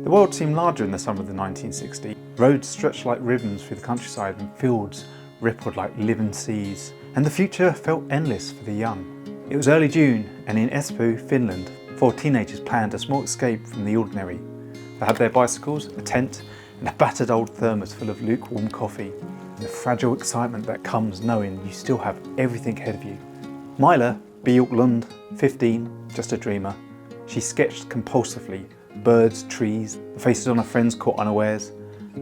The world seemed larger in the summer of the 1960s. Roads stretched like ribbons through the countryside and fields rippled like living seas. And the future felt endless for the young. It was early June, and in Espoo, Finland, 4 teenagers planned a small escape from the ordinary. They had their bicycles, a tent, and a battered old thermos full of lukewarm coffee, and the fragile excitement that comes knowing you still have everything ahead of you. Maila, Björklund, 15, just a dreamer. She sketched compulsively, birds, trees, the faces on her friends caught unawares.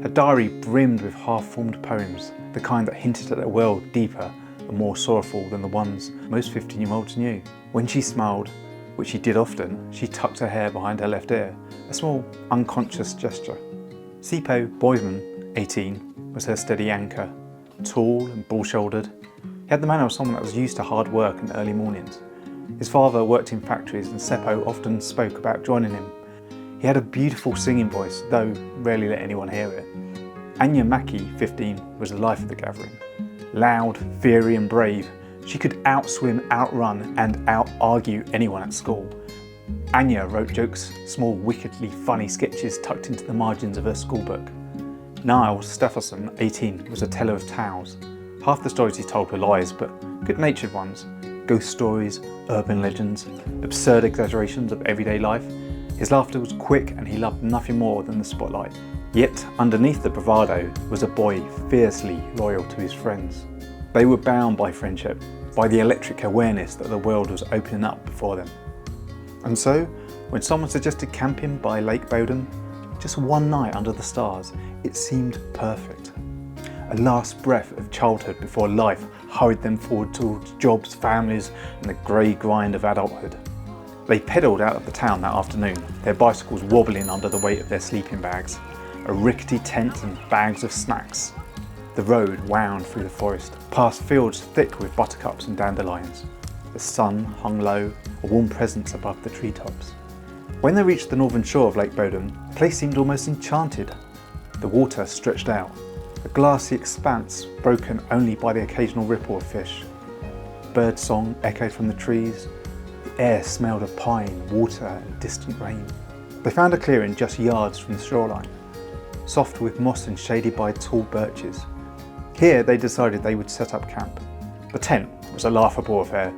Her diary brimmed with half-formed poems, the kind that hinted at a world deeper and more sorrowful than the ones most 15-year-olds knew. When she smiled, which she did often, she tucked her hair behind her left ear, a small, unconscious gesture. Seppo, Boisman, 18, was her steady anchor. Tall and bull-shouldered, he had the manner of someone that was used to hard work and early mornings. His father worked in factories and Seppo often spoke about joining him. He had a beautiful singing voice, though rarely let anyone hear it. Anja Mäki, 15, was the life of the gathering. Loud, fiery and brave, she could outswim, outrun and out-argue anyone at school. Anja wrote jokes, small, wickedly funny sketches tucked into the margins of her schoolbook. Niles Stefferson, 18, was a teller of tales. Half the stories he told were lies, but good-natured ones. Ghost stories, urban legends, absurd exaggerations of everyday life. His laughter was quick and he loved nothing more than the spotlight. Yet underneath the bravado was a boy fiercely loyal to his friends. They were bound by friendship, by the electric awareness that the world was opening up before them. And so, when someone suggested camping by Lake Bodom, just one night under the stars, it seemed perfect. A last breath of childhood before life hurried them forward towards jobs, families, and the grey grind of adulthood. They pedalled out of the town that afternoon, their bicycles wobbling under the weight of their sleeping bags, a rickety tent and bags of snacks. The road wound through the forest, past fields thick with buttercups and dandelions. The sun hung low, a warm presence above the treetops. When they reached the northern shore of Lake Bodom, the place seemed almost enchanted. The water stretched out, a glassy expanse broken only by the occasional ripple of fish. Bird song echoed from the trees. The air smelled of pine, water and distant rain. They found a clearing just yards from the shoreline, soft with moss and shaded by tall birches. Here they decided they would set up camp. The tent was a laughable affair,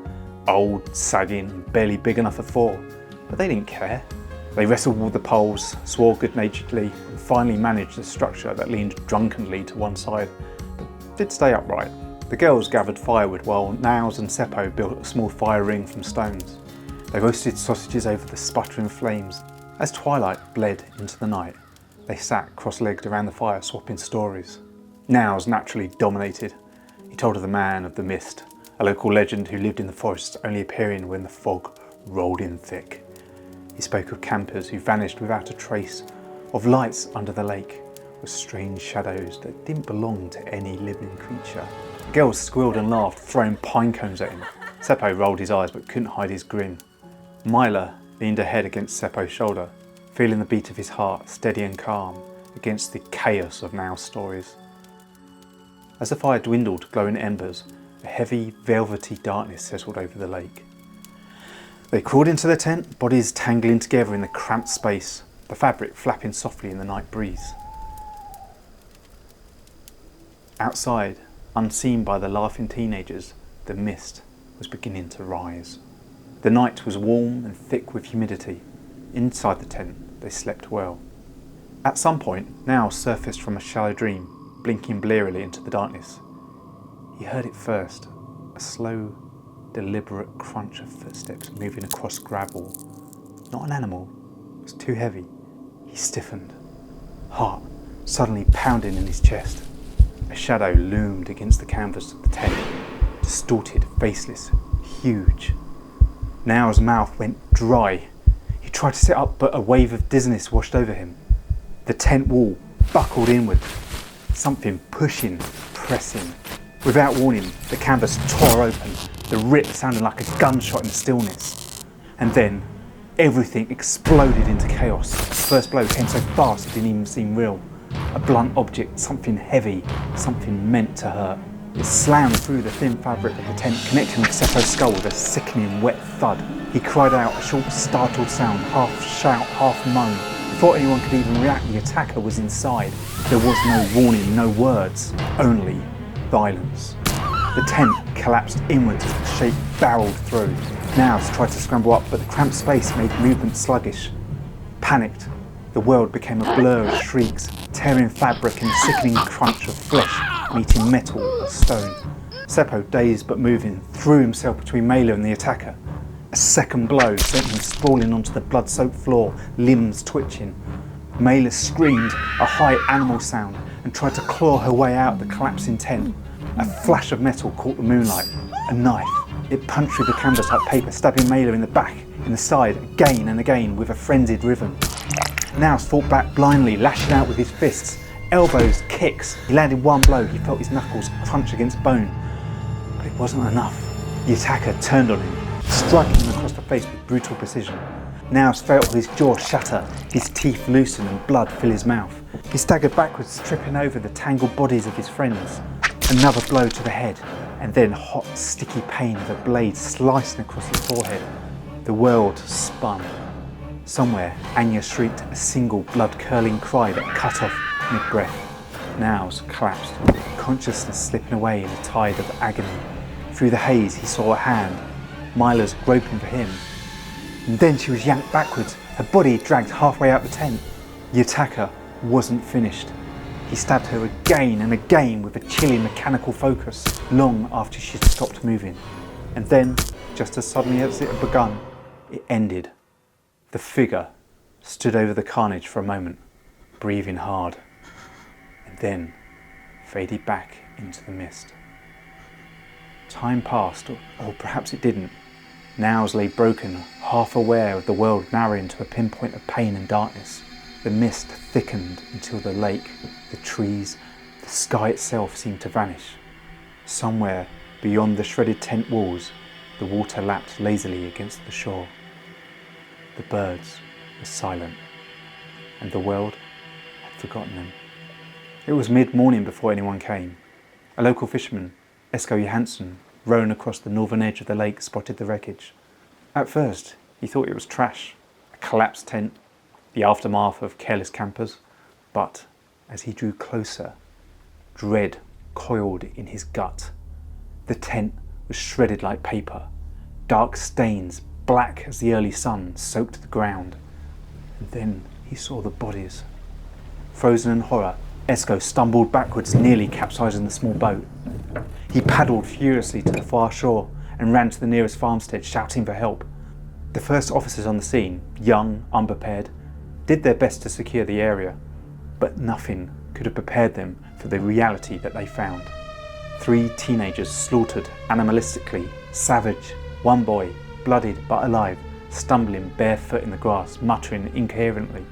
old, sagging, and barely big enough for 4, but they didn't care. They wrestled with the poles, swore good-naturedly, and finally managed a structure that leaned drunkenly to one side, but did stay upright. The girls gathered firewood while Niles and Seppo built a small fire ring from stones. They roasted sausages over the sputtering flames. As twilight bled into the night, they sat cross-legged around the fire swapping stories. Niles naturally dominated. He told of the man of the mist, a local legend who lived in the forests only appearing when the fog rolled in thick. He spoke of campers who vanished without a trace, of lights under the lake, with strange shadows that didn't belong to any living creature. The girls squealed and laughed, throwing pine cones at him. Seppo rolled his eyes but couldn't hide his grin. Maila leaned her head against Seppo's shoulder, feeling the beat of his heart steady and calm against the chaos of Niles' stories. As the fire dwindled to glowing embers, a heavy, velvety darkness settled over the lake. They crawled into their tent, bodies tangling together in the cramped space, the fabric flapping softly in the night breeze. Outside, unseen by the laughing teenagers, the mist was beginning to rise. The night was warm and thick with humidity. Inside the tent, they slept well. At some point, Niles surfaced from a shallow dream, blinking blearily into the darkness. He heard it first, a slow, deliberate crunch of footsteps moving across gravel. Not an animal, it was too heavy. He stiffened, heart suddenly pounding in his chest. A shadow loomed against the canvas of the tent, distorted, faceless, huge. Niles' mouth went dry. He tried to sit up, but a wave of dizziness washed over him. The tent wall buckled inward, something pushing, pressing. Without warning, the canvas tore open, the rip sounded like a gunshot in the stillness. And then, everything exploded into chaos. The first blow came so fast it didn't even seem real. A blunt object, something heavy, something meant to hurt. It slammed through the thin fabric of the tent, connecting with Seppo's skull with a sickening wet thud. He cried out, a short, startled sound, half shout, half moan, Before anyone could even react, the attacker was inside. There was no warning, no words, only violence. The tent collapsed inwards as the shape barreled through. Nows tried to scramble up, but the cramped space made movement sluggish. Panicked, the world became a blur of shrieks, tearing fabric and the sickening crunch of flesh meeting metal or stone. Seppo, dazed but moving, threw himself between Maila and the attacker. A second blow sent him sprawling onto the blood-soaked floor, limbs twitching. Maila screamed a high animal sound and tried to claw her way out of the collapsing tent. A flash of metal caught the moonlight. A knife. It punched through the canvas like paper, stabbing Maila in the back, in the side, again and again with a frenzied rhythm. Nows fought back blindly, lashing out with his fists. Elbows, kicks. He landed one blow, he felt his knuckles crunch against bone. But it wasn't enough. The attacker turned on him, striking him across the face with brutal precision. Nows felt his jaw shatter, his teeth loosen and blood fill his mouth. He staggered backwards, tripping over the tangled bodies of his friends. Another blow to the head, and then hot, sticky pain of a blade slicing across his forehead. The world spun. Somewhere, Anja shrieked a single blood-curdling cry that cut off mid-breath. Nows collapsed, consciousness slipping away in a tide of agony. Through the haze, he saw a hand. Maila's groping for him. And then she was yanked backwards, her body dragged halfway out the tent. The attacker wasn't finished. He stabbed her again and again with a chilling mechanical focus, long after she'd stopped moving. And then, just as suddenly as it had begun, it ended. The figure stood over the carnage for a moment, breathing hard, and then faded back into the mist. Time passed, or perhaps it didn't. Nows lay broken, half aware of the world narrowing to a pinpoint of pain and darkness. The mist thickened until the lake, the trees, the sky itself seemed to vanish. Somewhere beyond the shredded tent walls, the water lapped lazily against the shore. The birds were silent, and the world had forgotten them. It was mid-morning before anyone came. A local fisherman, Esko Johansson, rowing across the northern edge of the lake, spotted the wreckage. At first, he thought it was trash, a collapsed tent, the aftermath of careless campers. But as he drew closer, dread coiled in his gut. The tent was shredded like paper. Dark stains, black as the early sun, soaked the ground. And then he saw the bodies. Frozen in horror, Esko stumbled backwards, nearly capsizing the small boat. He paddled furiously to the far shore and ran to the nearest farmstead, shouting for help. The first officers on the scene, young, unprepared, did their best to secure the area, but nothing could have prepared them for the reality that they found. 3 teenagers slaughtered animalistically, savage, one boy, bloodied but alive, stumbling barefoot in the grass, muttering incoherently.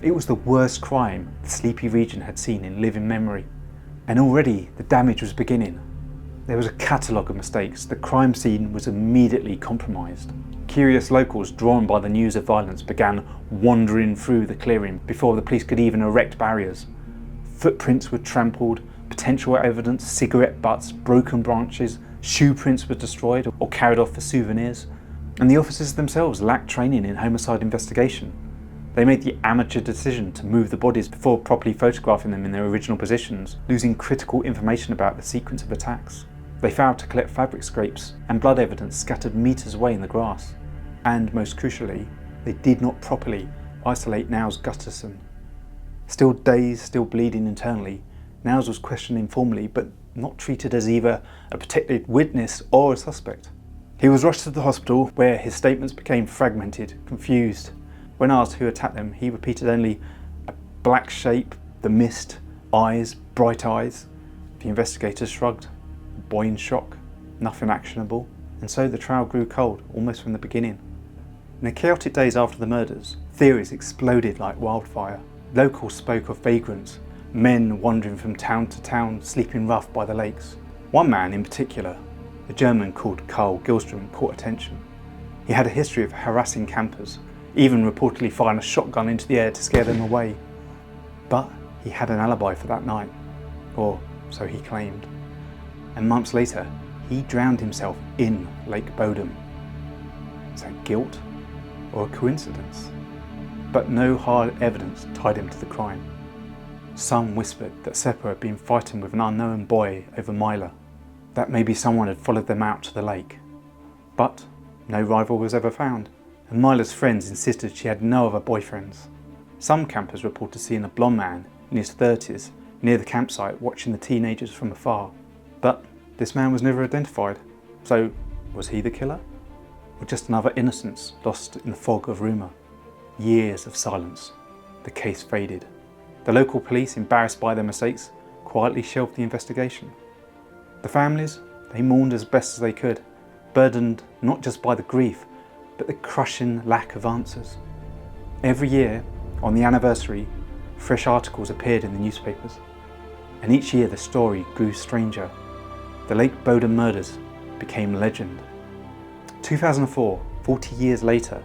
It was the worst crime the sleepy region had seen in living memory, and already the damage was beginning. There was a catalogue of mistakes. The crime scene was immediately compromised. Curious locals, drawn by the news of violence, began wandering through the clearing before the police could even erect barriers. Footprints were trampled, potential evidence, cigarette butts, broken branches, shoe prints were destroyed or carried off for souvenirs. And the officers themselves lacked training in homicide investigation. They made the amateur decision to move the bodies before properly photographing them in their original positions, losing critical information about the sequence of attacks. They failed to collect fabric scrapes and blood evidence scattered meters away in the grass. And most crucially, they did not properly isolate Nows Gutterson. Still dazed, still bleeding internally, Nows was questioned informally but not treated as either a protected witness or a suspect. He was rushed to the hospital where his statements became fragmented, confused. When asked who attacked them, he repeated only a black shape, the mist, eyes, bright eyes. The investigators shrugged. The boy in shock, nothing actionable. And so the trial grew cold, almost from the beginning. In the chaotic days after the murders, theories exploded like wildfire. Locals spoke of vagrants, men wandering from town to town, sleeping rough by the lakes. One man in particular, a German called Carl Gilstrom, caught attention. He had a history of harassing campers, even reportedly firing a shotgun into the air to scare them away. But he had an alibi for that night, or so he claimed. And months later, he drowned himself in Lake Bodom. Is that guilt or a coincidence? but no hard evidence tied him to the crime. Some whispered that Seppo had been fighting with an unknown boy over Maila, that maybe someone had followed them out to the lake. But no rival was ever found, and Maila's friends insisted she had no other boyfriends. Some campers reported seeing a blonde man in his 30s near the campsite watching the teenagers from afar. But this man was never identified, so was he the killer? Or just another innocence lost in the fog of rumour? Years of silence. The case faded. The local police, embarrassed by their mistakes, quietly shelved the investigation. The families, they mourned as best as they could, burdened not just by the grief, but the crushing lack of answers. Every year, on the anniversary, fresh articles appeared in the newspapers. And each year the story grew stranger. The Lake Bodom Murders became legend. 2004, 40 years later,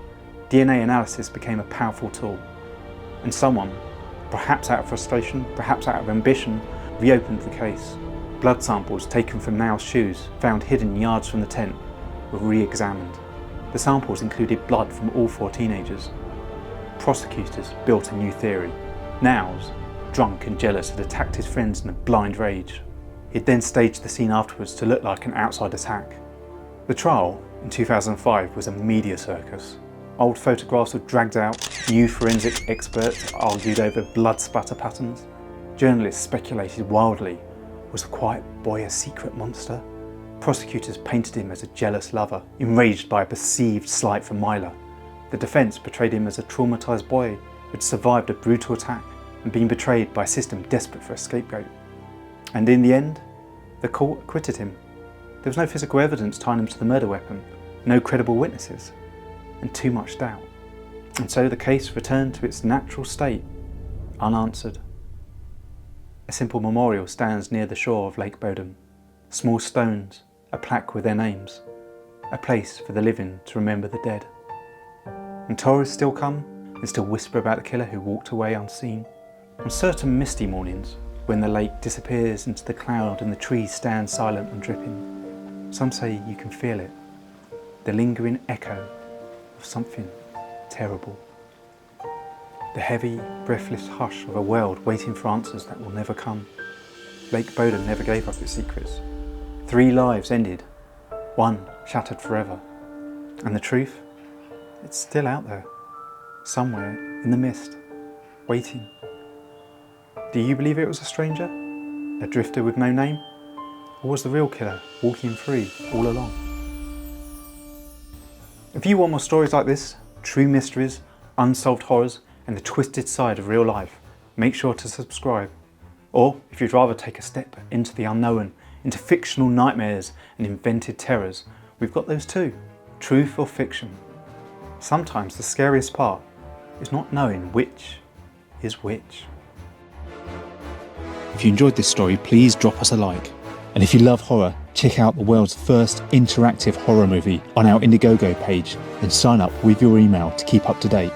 DNA analysis became a powerful tool. And someone, perhaps out of frustration, perhaps out of ambition, reopened the case. Blood samples taken from Niall's shoes, found hidden yards from the tent, were re-examined. The samples included blood from all 4 teenagers. Prosecutors built a new theory. Niall's, drunk and jealous, had attacked his friends in a blind rage. He'd then staged the scene afterwards to look like an outside attack. The trial in 2005 was a media circus. Old photographs were dragged out, new forensic experts argued over blood spatter patterns. Journalists speculated wildly. Was the quiet boy a secret monster? Prosecutors painted him as a jealous lover, enraged by a perceived slight from Maila. The defence portrayed him as a traumatised boy who had survived a brutal attack and been betrayed by a system desperate for a scapegoat. And in the end, the court acquitted him. There was no physical evidence tying him to the murder weapon, no credible witnesses, and too much doubt. And so the case returned to its natural state, unanswered. A simple memorial stands near the shore of Lake Bodom. Small stones, a plaque with their names, a place for the living to remember the dead. And tourists still come and still whisper about the killer who walked away unseen. On certain misty mornings, when the lake disappears into the cloud and the trees stand silent and dripping, some say you can feel it, the lingering echo of something terrible. The heavy, breathless hush of a world waiting for answers that will never come. Lake Bodom never gave up its secrets. 3 lives ended, 1 shattered forever. And the truth? It's still out there, somewhere in the mist, waiting. Do you believe it was a stranger? A drifter with no name? Or was the real killer walking free all along? If you want more stories like this, true mysteries, unsolved horrors, and the twisted side of real life, make sure to subscribe. Or, if you'd rather take a step into the unknown, into fictional nightmares and invented terrors, we've got those too. Truth or fiction. Sometimes the scariest part is not knowing which is which. If you enjoyed this story, please drop us a like. And if you love horror, check out the world's first interactive horror movie on our Indiegogo page and sign up with your email to keep up to date.